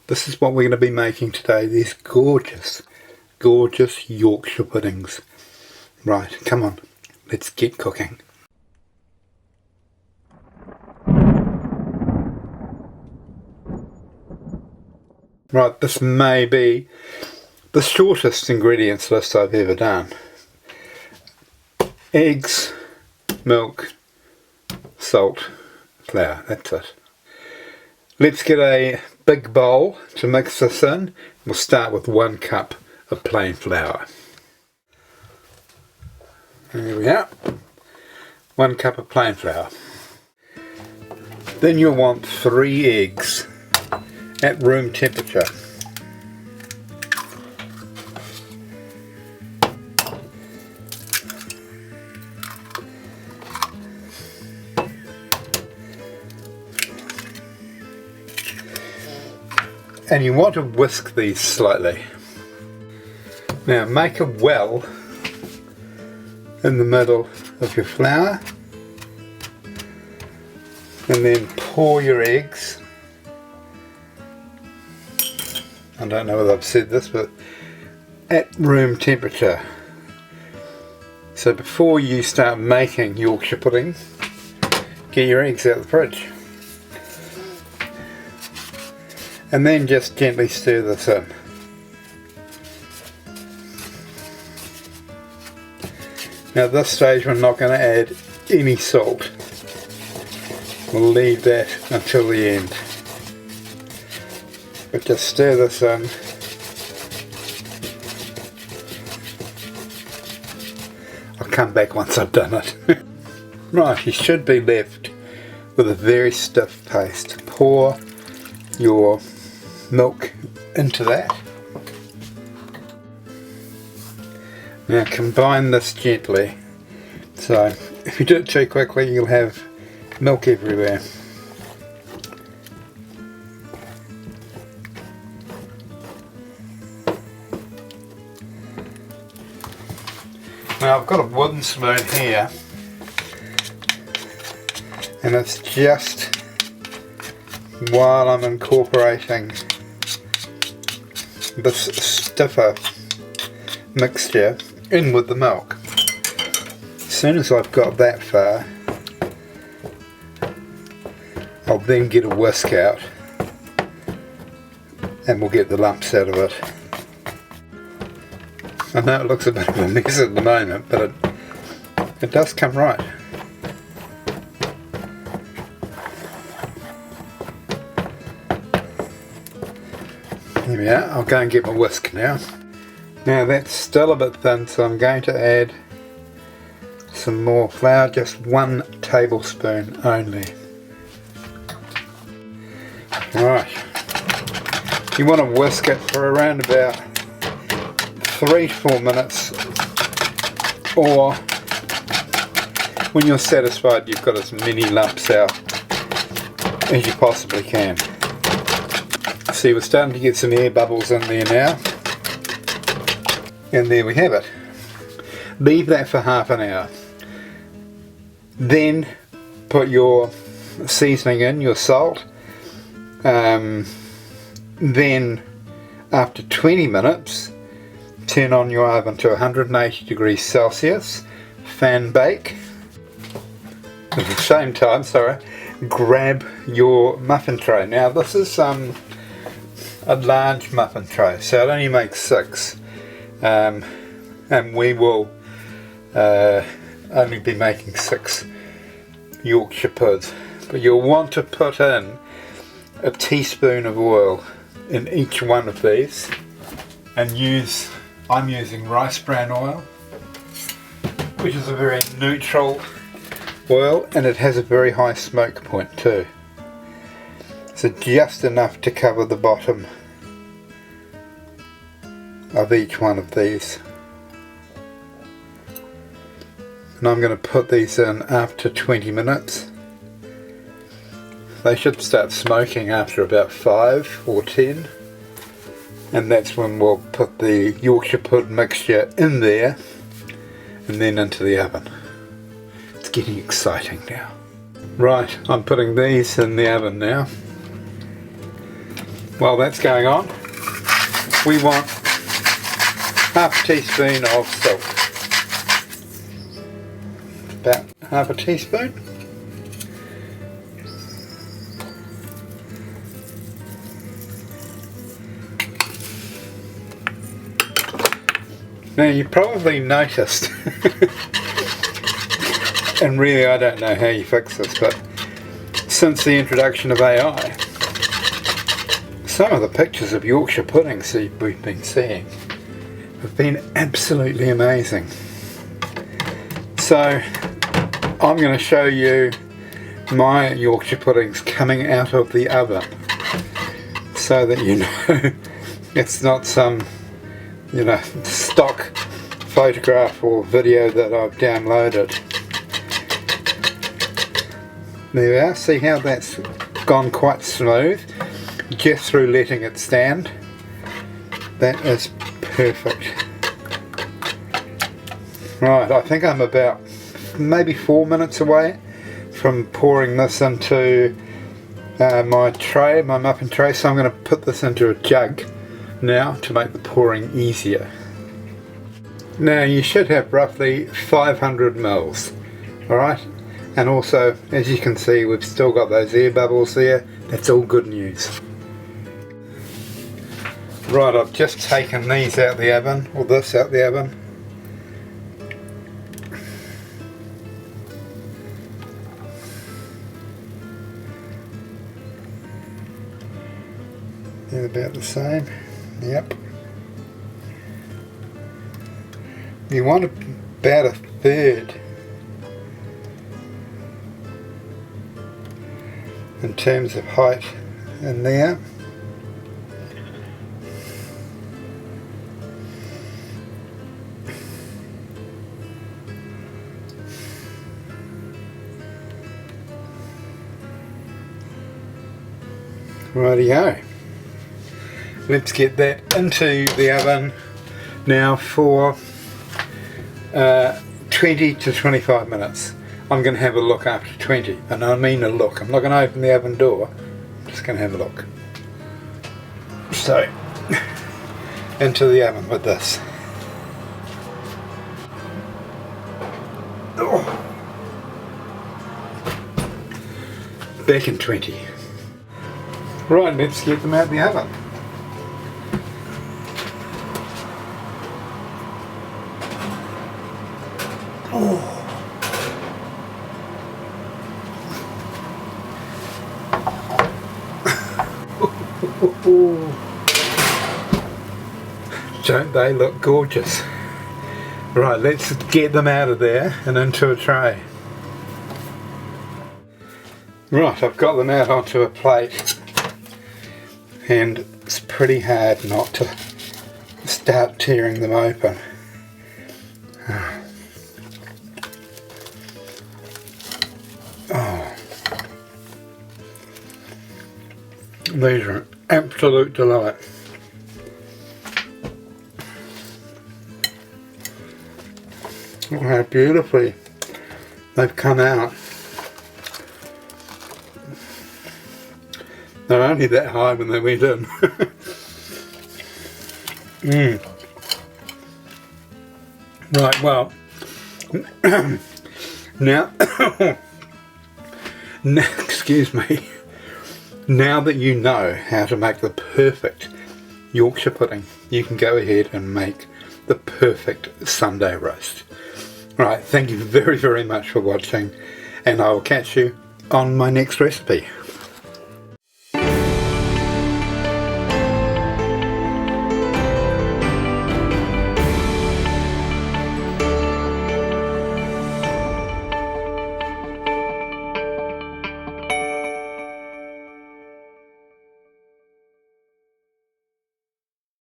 This is what we're going to be making today, these gorgeous, gorgeous Yorkshire puddings. Right, come on, let's get cooking. Right, this may be the shortest ingredients list I've ever done. Eggs, milk, salt, flour, that's it. Let's get a big bowl to mix this in. We'll start with 1 cup of plain flour. There we are. 1 cup of plain flour. Then you'll want 3 eggs at room temperature. And you want to whisk these slightly. Now make a well in the middle of your flour and then pour your eggs. I don't know whether I've said this, but at room temperature. So before you start making Yorkshire pudding, get your eggs out of the fridge. And then just gently stir this in. Now at this stage we're not going to add any salt. We'll leave that until the end. But just stir this in. I'll come back once I've done it. Right, you should be left with a very stiff paste. Pour your milk into that. Now combine this gently, so if you do it too quickly you'll have milk everywhere. Now I've got a wooden spoon here and it's just while I'm incorporating this stiffer mixture in with the milk. As soon as I've got that far, I'll then get a whisk out and we'll get the lumps out of it. I know it looks a bit of a mess at the moment, but it does come right. There we are. I'll go and get my whisk now. Now that's still a bit thin, so I'm going to add some more flour, just 1 tablespoon only. Alright, you want to whisk it for around about 3 to 4 minutes, or when you're satisfied you've got as many lumps out as you possibly can. See, we're starting to get some air bubbles in there now, and there we have it. Leave that for half an hour. Then put your seasoning in, your salt. Then after 20 minutes turn on your oven to 180 degrees Celsius, fan bake. At the same time, grab your muffin tray. Now this is a large muffin tray, so it only makes 6, and we will only be making 6 Yorkshire puds, but you'll want to put in a teaspoon of oil in each one of these, and I'm using rice bran oil, which is a very neutral oil and it has a very high smoke point too. So just enough to cover the bottom of each one of these. And I'm going to put these in after 20 minutes. They should start smoking after about 5 or 10. And that's when we'll put the Yorkshire Pudding mixture in there and then into the oven. It's getting exciting now. Right, I'm putting these in the oven now. While that's going on, we want half a teaspoon of salt. About half a teaspoon. Now you probably noticed, and really I don't know how you fix this, but since the introduction of AI, some of the pictures of Yorkshire puddings that we've been seeing have been absolutely amazing. So I'm going to show you my Yorkshire puddings coming out of the oven so that you know it's not some stock photograph or video that I've downloaded. There we are, see how that's gone quite smooth just through letting it stand. That is perfect. Right, I think I'm about maybe 4 minutes away from pouring this into my tray, my muffin tray, so I'm going to put this into a jug now to make the pouring easier. Now you should have roughly 500 mils, alright, and also as you can see we've still got those air bubbles there. That's all good news. Right, I've just taken these out the oven, or this out the oven. They're about the same. Yep. You want about a third in terms of height in there. Rightio. Let's get that into the oven now for 20 to 25 minutes. I'm going to have a look after 20, and I mean a look. I'm not going to open the oven door, I'm just going to have a look. So, into the oven with this. Oh. Back in 20. Right, let's get them out of the oven. Oh. Don't they look gorgeous? Right, let's get them out of there and into a tray. Right, I've got them out onto a plate, and it's pretty hard not to start tearing them open. Oh, these are an absolute delight. Look how beautifully they've come out. They're only that high when they went in. Right, well, now, excuse me, now that you know how to make the perfect Yorkshire pudding, you can go ahead and make the perfect Sunday roast. Right, thank you very, very much for watching, and I will catch you on my next recipe.